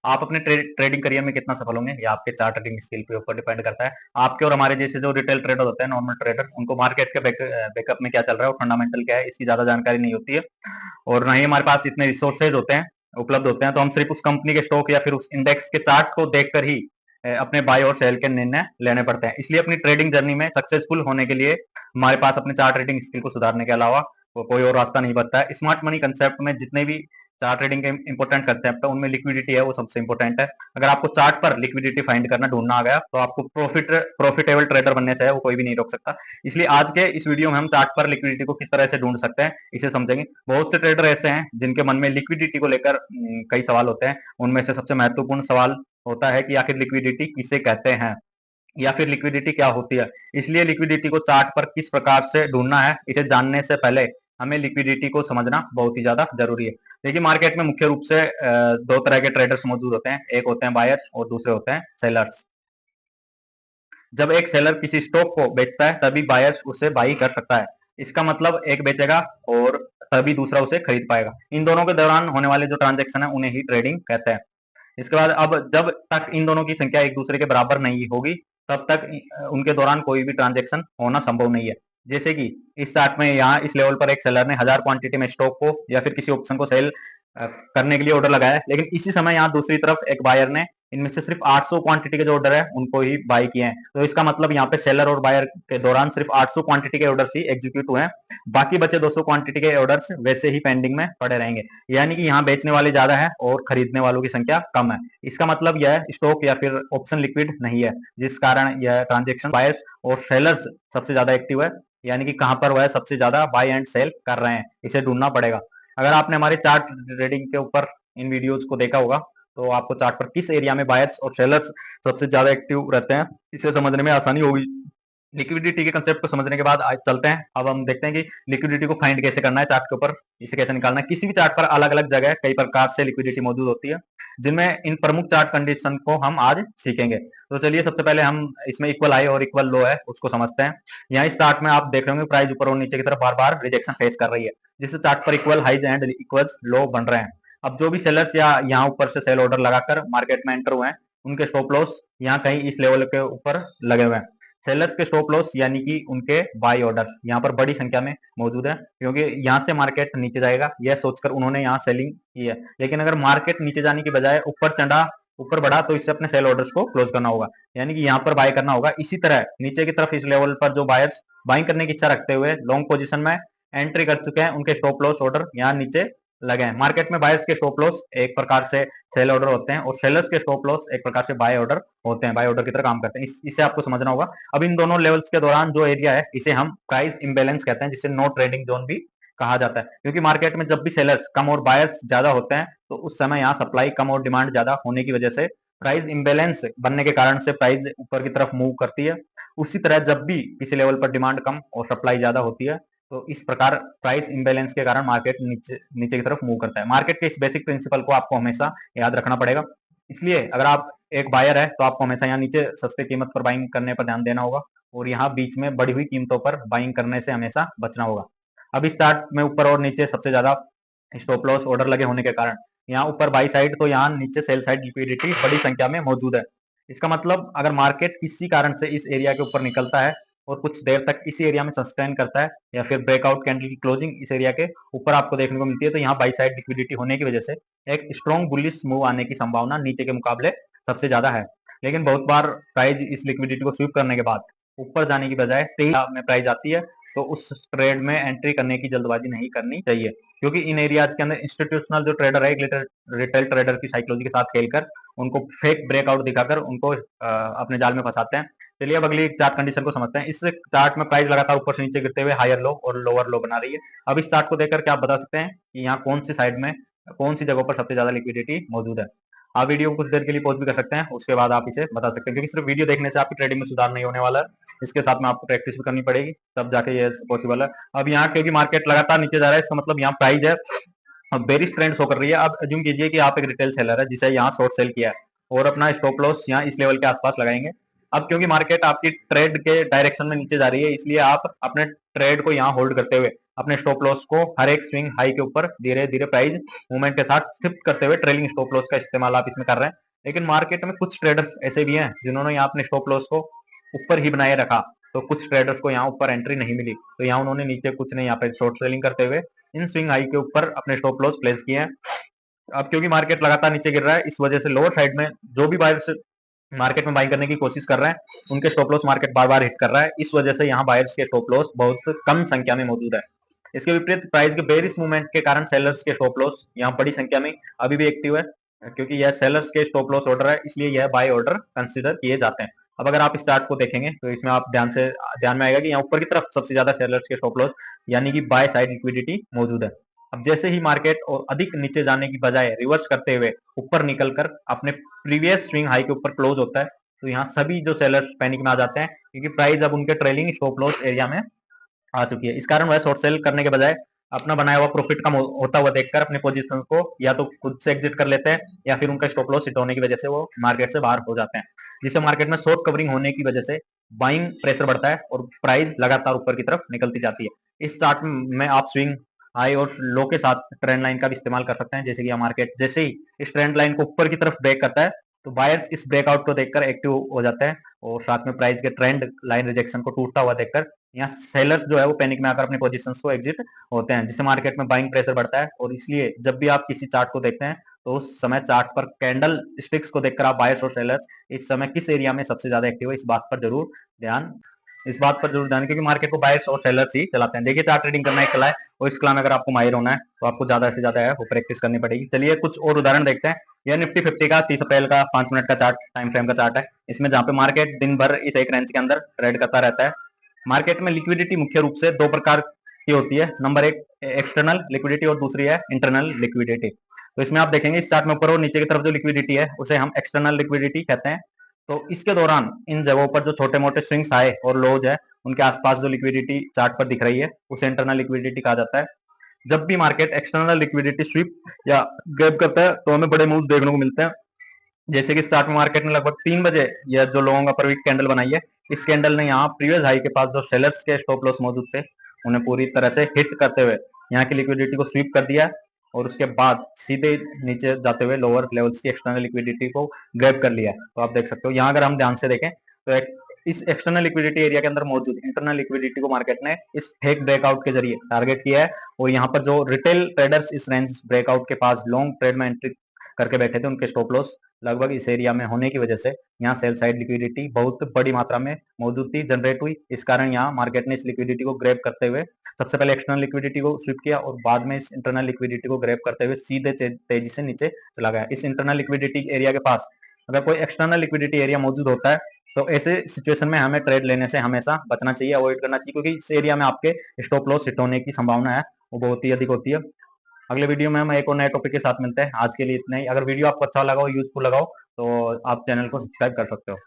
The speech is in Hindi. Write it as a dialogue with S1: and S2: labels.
S1: आप अपने ट्रेडिंग करियर में कितना सफल होंगे ये आपके चार्ट ट्रेडिंग स्किल के ऊपर डिपेंड करता है। आपके और हमारे जैसे जो रिटेल ट्रेडर होते हैं, नॉर्मल ट्रेडर, उनको मार्केट के बैकअप में क्या चल रहा है और फंडामेंटल क्या है इसकी ज्यादा जानकारी नहीं होती है, और ना ही हमारे पास इतने रिसोर्सेज होते हैं, उपलब्ध होते हैं। तो हम सिर्फ उस कंपनी के स्टॉक या फिर उस इंडेक्स के चार्ट को देखकर ही अपने बाय और सेल के निर्णय लेने पड़ते हैं। इसलिए अपनी ट्रेडिंग जर्नी में सक्सेसफुल होने के लिए हमारे पास अपने चार्ट ट्रेडिंग स्किल को सुधारने के अलावा कोई और रास्ता नहीं बचता है। स्मार्ट मनी कंसेप्ट में जितने भी चार्ट ट्रेडिंग के इंपॉर्टेंट कंसेप्ट है उनमें लिक्विडिटी है वो सबसे इंपॉर्टेंट है। अगर आपको चार्ट पर लिक्विडिटी फाइंड करना ढूंढना आ गया तो आपको प्रॉफिटेबल ट्रेडर बनने से है वो कोई भी नहीं रोक सकता। इसलिए आज के इस वीडियो में हम चार्ट पर लिक्विडिटी को किस तरह से ढूंढ सकते हैं इसे समझेंगे। बहुत से ट्रेडर ऐसे हैं जिनके मन में लिक्विडिटी को लेकर कई सवाल होते हैं। उनमें से सबसे महत्वपूर्ण सवाल होता है कि आखिर लिक्विडिटी किसे कहते हैं या फिर लिक्विडिटी क्या होती है। इसलिए लिक्विडिटी को चार्ट पर किस प्रकार से ढूंढना है इसे जानने से पहले हमें लिक्विडिटी को समझना बहुत ही ज्यादा जरूरी है। देखिए, मार्केट में मुख्य रूप से दो तरह के ट्रेडर्स मौजूद होते हैं, एक होते हैं बायर्स और दूसरे होते हैं सेलर्स। जब एक सेलर किसी स्टॉक को बेचता है तभी बायर्स उसे बाई कर सकता है। इसका मतलब एक बेचेगा और तभी दूसरा उसे खरीद पाएगा। इन दोनों के दौरान होने वाले जो ट्रांजेक्शन है उन्हें ही ट्रेडिंग कहते हैं। इसके बाद अब जब तक इन दोनों की संख्या एक दूसरे के बराबर नहीं होगी तब तक उनके दौरान कोई भी ट्रांजेक्शन होना संभव नहीं है। जैसे कि इस चार्ट में यहाँ इस लेवल पर एक सेलर ने 1000 क्वांटिटी में स्टॉक को या फिर किसी ऑप्शन को सेल करने के लिए ऑर्डर लगाया है, लेकिन इसी समय यहाँ दूसरी तरफ एक बायर ने इनमें से सिर्फ 800 क्वांटिटी के जो ऑर्डर है उनको ही बाय किए हैं। तो इसका मतलब यहाँ पे सेलर और बायर के दौरान सिर्फ 800 क्वांटिटी के ऑर्डर्स ही एग्जीक्यूट हुए हैं, बाकी बचे 200 क्वांटिटी के ऑर्डर्स वैसे ही पेंडिंग में पड़े रहेंगे। यानी कि यहाँ बेचने वाले ज्यादा है और खरीदने वालों की संख्या कम है। इसका मतलब यह स्टॉक या फिर ऑप्शन लिक्विड नहीं है, जिस कारण यह ट्रांजेक्शन बायर्स और सेलर्स सबसे ज्यादा एक्टिव है, यानी कि कहां पर वह सबसे ज्यादा बाय एंड सेल कर रहे हैं इसे ढूंढना पड़ेगा। अगर आपने हमारे चार्ट ट्रेडिंग के ऊपर इन वीडियोस को देखा होगा तो आपको चार्ट पर किस एरिया में बायर्स और सेलर्स सबसे ज्यादा एक्टिव रहते हैं इसे समझने में आसानी होगी। लिक्विडिटी के कंसेप्ट को समझने के बाद आज चलते हैं, अब हम देखते हैं कि लिक्विडिटी को फाइंड कैसे करना है चार्ट के ऊपर, इसे कैसे निकालना है। किसी भी चार्ट पर अलग अलग जगह कई प्रकार से लिक्विडिटी मौजूद होती है, जिनमें इन प्रमुख चार्ट कंडीशन को हम आज सीखेंगे। तो चलिए सबसे पहले हम इसमें इक्वल हाई और इक्वल लो है उसको समझते हैं। यहाँ इस चार्ट में आप देख रहे होंगे प्राइस ऊपर और नीचे की तरफ बार बार रिजेक्शन फेस कर रही है, जिससे चार्ट पर इक्वल हाइज एंड इक्वल लो बन रहे हैं। अब जो भी सेलर्स या यहाँ ऊपर से सेल ऑर्डर लगाकर मार्केट में एंटर हुए हैं उनके स्टॉप लॉस यहाँ कहीं इस लेवल के ऊपर लगे हुए हैं। सेलर्स के स्टॉप लॉस यानी कि उनके बाई ऑर्डर यहाँ पर बड़ी संख्या में मौजूद है, क्योंकि यहाँ से मार्केट नीचे जाएगा यह सोचकर उन्होंने यहाँ सेलिंग की है। लेकिन अगर मार्केट नीचे जाने की बजाय ऊपर बढ़ा तो इससे अपने सेल ऑर्डर्स को क्लोज करना होगा, यानी कि यहाँ पर बाय करना होगा। इसी तरह नीचे की तरफ इस लेवल पर जो बायर्स बाइंग करने की इच्छा रखते हुए लॉन्ग पोजीशन में एंट्री कर चुके हैं उनके स्टॉप लॉस ऑर्डर यहाँ नीचे लगे हैं। मार्केट में बायर्स के स्टॉप लॉस एक प्रकार से सेल ऑर्डर होते हैं और सेलर्स के स्टॉप लॉस एक प्रकार से बाय ऑर्डर होते हैं, बाय ऑर्डर की तरह काम करते हैं। इसे आपको समझना होगा। अब इन दोनों लेवल्स के दौरान जो एरिया है इसे हम प्राइस इम्बेलेंस कहते हैं, जिसे नो ट्रेडिंग जोन भी कहा जाता है, क्योंकि मार्केट में जब भी सेलर्स कम और बायर्स ज्यादा होते हैं तो उस समय यहाँ सप्लाई कम और डिमांड ज्यादा होने की वजह से प्राइस इम्बेलेंस बनने के कारण से प्राइस ऊपर की तरफ मूव करती है। उसी तरह जब भी किसी लेवल पर डिमांड कम और सप्लाई ज्यादा होती है तो इस प्रकार प्राइस इम्बेलेंस के कारण मार्केट नीचे नीचे की तरफ मूव करता है। मार्केट के इस बेसिक प्रिंसिपल को आपको हमेशा याद रखना पड़ेगा। इसलिए अगर आप एक बायर है तो आपको हमेशा यहाँ नीचे सस्ते कीमत पर बाइंग करने पर ध्यान देना होगा और यहाँ बीच में बढ़ी हुई कीमतों पर बाइंग करने से हमेशा बचना होगा। अब इस चार्ट में ऊपर और नीचे सबसे ज्यादा स्टॉप लॉस ऑर्डर लगे होने के कारण यहाँ ऊपर बाई साइड तो यहाँ नीचे सेल साइड लिक्विडिटी बड़ी संख्या में मौजूद है। इसका मतलब अगर मार्केट किसी कारण से इस एरिया के ऊपर निकलता है और कुछ देर तक इसी एरिया में सस्टेन करता है या फिर ब्रेकआउट कैंडल की क्लोजिंग इस एरिया के ऊपर आपको देखने को मिलती है, तो यहाँ बाई साइड लिक्विडिटी होने की वजह से एक स्ट्रॉन्ग बुलिश मूव आने की संभावना नीचे के मुकाबले सबसे ज्यादा है। लेकिन बहुत बार प्राइस इस लिक्विडिटी को स्वीप करने के बाद ऊपर जाने की बजाय तेजी में प्राइस आती है, तो उस ट्रेड में एंट्री करने की जल्दबाजी नहीं करनी चाहिए, क्योंकि इन एरियाज के अंदर इंस्टीट्यूशनल जो ट्रेडर है रिटेल ट्रेडर की साइकोलॉजी के साथ खेलकर उनको फेक ब्रेकआउट दिखाकर उनको अपने जाल में फंसाते हैं। चलिए अब अगली चार्ट कंडीशन को समझते हैं। इस चार्ट में प्राइस लगातार ऊपर से नीचे गिरते हुए हायर लो और लोअर लो बना रही है। अब इस चार्ट को देखकर क्या आप बता सकते हैं कि यहाँ कौन सी साइड में कौन सी जगहों पर सबसे ज्यादा लिक्विडिटी मौजूद है। आप वीडियो को कुछ देर के लिए पॉज भी कर सकते हैं, उसके बाद आप इसे बता सकते हैं, क्योंकि सिर्फ वीडियो देखने से आपकी ट्रेडिंग में सुधार नहीं होने वाला है, इसके साथ में आपको प्रैक्टिस भी करनी पड़ेगी तब जाके ये पॉसिबल है। अब यहाँ क्योंकि मार्केट लगातार नीचे जा रहा है इसका मतलब यहाँ प्राइस है अब बेरिश ट्रेंड शो कर रही है। अब अज्यूम कीजिए कि आप एक रिटेल सेलर है जिसे यहाँ शॉर्ट सेल किया है और अपना स्टॉप लॉस यहाँ इस लेवल के आसपास लगाएंगे। अब क्योंकि मार्केट आपकी ट्रेड के डायरेक्शन में नीचे जा रही है इसलिए आप अपने ट्रेड को यहाँ होल्ड करते हुए अपने स्टॉप लॉस को हर एक स्विंग हाई के ऊपर धीरे धीरे प्राइस मूवमेंट के साथ शिफ्ट करते हुए ट्रेलिंग स्टॉप लॉस का इस्तेमाल आप इसमें कर रहे हैं। लेकिन मार्केट में कुछ ट्रेडर्स ऐसे भी हैं जिन्होंने यहाँ अपने स्टॉप लॉस को ऊपर ही बनाए रखा, तो कुछ ट्रेडर्स को यहाँ ऊपर एंट्री नहीं मिली, तो यहाँ उन्होंने नीचे कुछ नहीं, यहाँ पे शॉर्ट सेलिंग करते हुए इन स्विंग हाई के ऊपर अपने स्टॉप लॉस प्लेस किए हैं। अब क्योंकि मार्केट लगातार नीचे गिर रहा है, इस वजह से लोअर साइड में जो भी बायर्स मार्केट में बाइंग करने की कोशिश कर रहे हैं उनके स्टॉप लॉस मार्केट बार बार हिट कर रहा है, इस वजह से यहाँ बायर्स के स्टॉप लॉस बहुत कम संख्या में मौजूद है। इसके विपरीत प्राइस के बेरिश मूवमेंट के कारण सेलर्स के स्टॉप लॉस यहाँ बड़ी संख्या में अभी भी एक्टिव है, क्योंकि यह सेलर्स के स्टॉप लॉस ऑर्डर है, इसलिए यह बाय ऑर्डर कंसिडर किए जाते हैं। अब अगर आप इस चार्ट को देखेंगे तो इसमें आप ध्यान में आएगा कि यहाँ ऊपर की तरफ सबसे ज्यादा सेलर्स के स्टॉप लॉस यानी कि बाय साइड लिक्विडिटी मौजूद है। अब जैसे ही मार्केट और अधिक नीचे जाने की बजाय रिवर्स करते हुए ऊपर निकलकर अपने प्रीवियस स्विंग हाई के ऊपर क्लोज होता है, तो यहाँ सभी जो सेलर्स पैनिक में आ जाते हैं, क्योंकि प्राइस अब उनके ट्रेलिंग स्टॉप लॉस एरिया में आ चुकी है। इस कारण वह शॉर्ट सेल करने के बजाय अपना बनाया हुआ प्रॉफिट कम होता हुआ देखकर अपने पोजीशन को या तो खुद से एग्जिट कर लेते हैं या फिर उनका स्टॉप लॉस हिट होने की वजह से वो मार्केट से बाहर हो जाते हैं, जिससे मार्केट में शॉर्ट कवरिंग होने की वजह से बाइंग प्रेशर बढ़ता है और प्राइस लगातार ऊपर की तरफ निकलती जाती है। इस चार्ट में आप स्विंग हाई और लो के साथ ट्रेंड लाइन का भी इस्तेमाल कर सकते हैं। जैसे कि मार्केट जैसे ही इस ट्रेंड लाइन को ऊपर की तरफ ब्रेक करता है, तो बायर्स इस ब्रेकआउट को देखकर एक्टिव हो जाते हैं और साथ में प्राइस के ट्रेंड लाइन रिजेक्शन को टूटता हुआ देखकर यहाँ सेलर्स जो है वो पैनिक में आकर अपने पोजीशंस को एग्जिट होते हैं, जिससे मार्केट में बाइंग प्रेशर बढ़ता है। और इसलिए जब भी आप किसी चार्ट को देखते हैं तो उस समय चार्ट पर कैंडल स्टिक्स को देखकर आप बायर्स और सेलर्स इस समय किस एरिया में सबसे ज्यादा एक्टिव है इस बात पर जरूर ध्यान, क्योंकि मार्केट को बायर्स और सेलर्स ही चलाते हैं। देखिए, चार्ट ट्रेडिंग करना एक कला है और इस कला में अगर आपको माहिर होना है तो आपको ज्यादा से ज्यादा है वो प्रैक्टिस करनी पड़ेगी। चलिए कुछ और उदाहरण देखते हैं। यह निफ्टी 50 का 30 अप्रैल का 5 मिनट का चार्ट टाइम फ्रेम का चार्ट है। इसमें जहां पे मार्केट दिन भर इस एक रेंज के अंदर ट्रेड करता रहता है। मार्केट में लिक्विडिटी मुख्य रूप से दो प्रकार की होती है। नंबर एक एक्सटर्नल लिक्विडिटी और दूसरी है इंटरनल लिक्विडिटी। तो इसमें आप देखेंगे इस चार्ट में ऊपर और नीचे की तरफ जो लिक्विडिटी है उसे हम एक्सटर्नल लिक्विडिटी कहते हैं। तो इसके दौरान इन जगहों पर जो छोटे मोटे स्विंग्स आए और लोज है उनके आसपास जो लिक्विडिटी चार्ट पर दिख रही है उसे इंटरनल लिक्विडिटी कहा जाता है। जब भी मार्केट एक्सटर्नल लिक्विडिटी स्वीप या गैप करता है तो हमें बड़े मूव्स देखने को मिलते हैं। जैसे कि स्टार्ट में मार्केट ने लगभग 3 बजे यह जो लोगों का पर वीक कैंडल बनाई है, इस कैंडल ने यहाँ प्रीवियस हाई के पास जो सेलर्स के स्टॉप लॉस मौजूद थे उन्हें पूरी तरह से हिट करते हुए यहाँ की लिक्विडिटी को स्वीप कर दिया और उसके बाद सीधे नीचे जाते हुए लोअर लेवल्स की एक्सटर्नल लिक्विडिटी को ग्रैब कर लिया। तो आप देख सकते हो यहाँ अगर हम ध्यान से देखें तो इस एक्सटर्नल लिक्विडिटी एरिया के अंदर मौजूद इंटरनल लिक्विडिटी को मार्केट ने इस फेक ब्रेकआउट के जरिए टारगेट किया है और यहाँ पर जो रिटेल ट्रेडर्स इस रेंज ब्रेकआउट के पास लॉन्ग ट्रेड में एंट्री करके बैठे थे उनके स्टॉप लॉस लगभग इस एरिया में होने की वजह से यहाँ सेल साइड लिक्विडिटी बहुत बड़ी मात्रा में मौजूद थी, जनरेट हुई। इस कारण यहाँ मार्केट ने इस लिक्विडिटी को ग्रैब करते हुए सबसे पहले एक्सटर्नल लिक्विडिटी को स्विप किया और बाद में इस इंटरनल लिक्विडिटी को ग्रैब करते हुए सीधे तेजी से नीचे चला गया। इस इंटरनल लिक्विडिटी एरिया के पास अगर कोई एक्सटर्नल लिक्विडिटी एरिया मौजूद होता है तो ऐसे सिचुएशन में हमें ट्रेड लेने से हमेशा बचना चाहिए, अवॉइड करना चाहिए, क्योंकि इस एरिया में आपके स्टॉप लॉस हिट होने की संभावना है वो बहुत ही अधिक होती है। अगले वीडियो में हम एक और नए टॉपिक के साथ मिलते हैं। आज के लिए इतना ही। अगर वीडियो आपको अच्छा लगा हो, यूजफुल लगा हो, तो आप चैनल को सब्सक्राइब कर सकते हो।